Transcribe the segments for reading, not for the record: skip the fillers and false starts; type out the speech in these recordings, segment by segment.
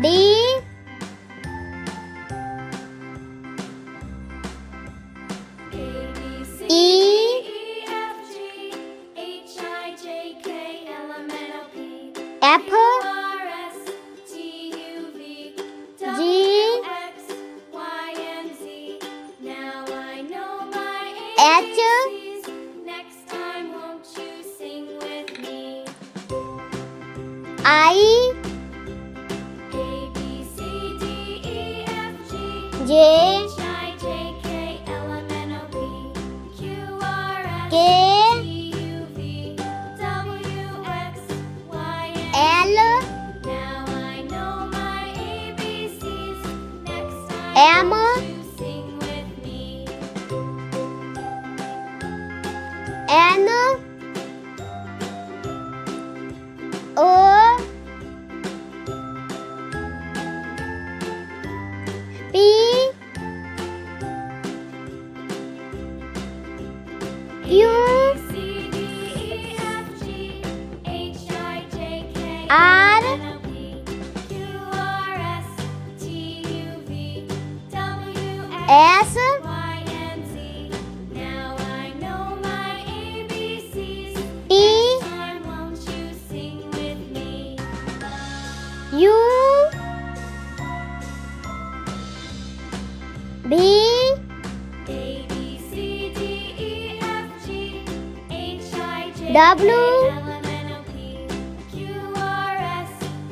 D, E, F, G, H, I, J, K, L, M, N, O, P, Q, R, S,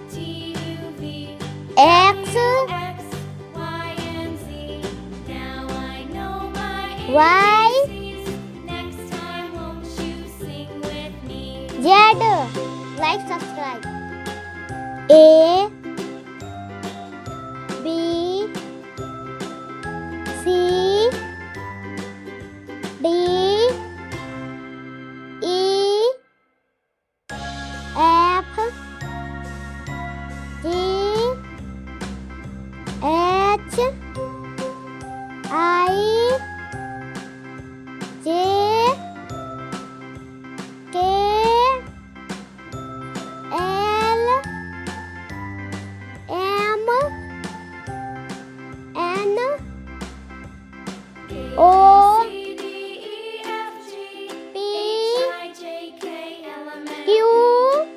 T, U, V, W, X, Y, Z. Like, subscribe. A, B, C, D, E, F, G, H, I, J, K, L, M, N, O,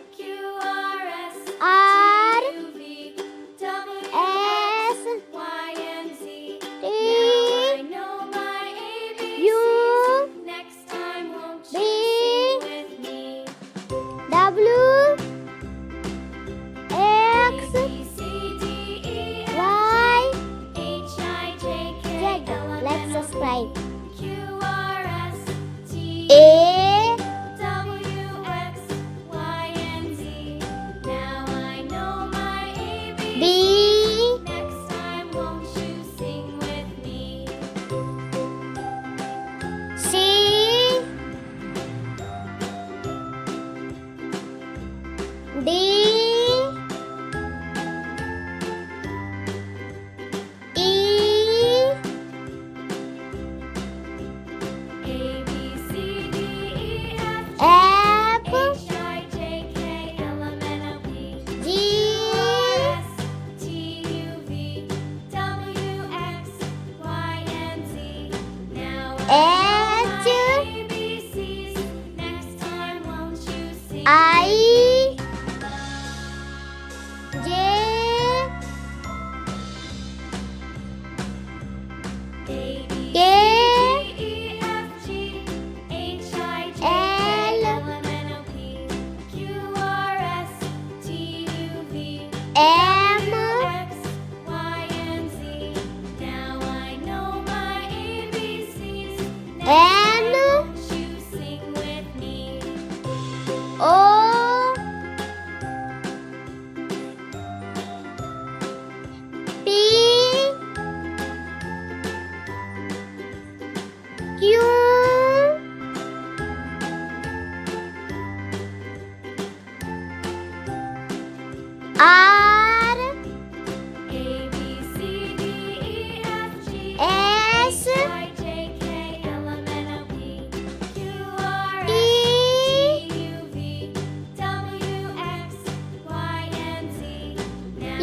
Q, R, S, T, U, V, W, X, Y, Z. Let's subscribe. A, B, C, D, E, F, G, H, I, J, K, L, M, N, O, P, Q, R, S, T,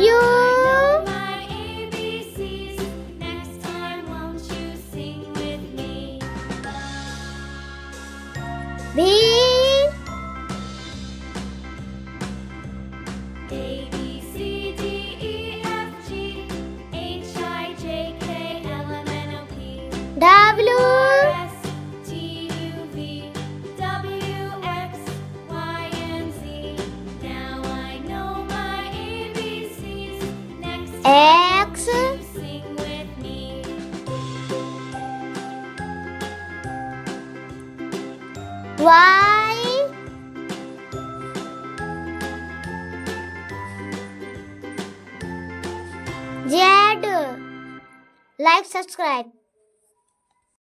U, X, Y, Z. Like, subscribe.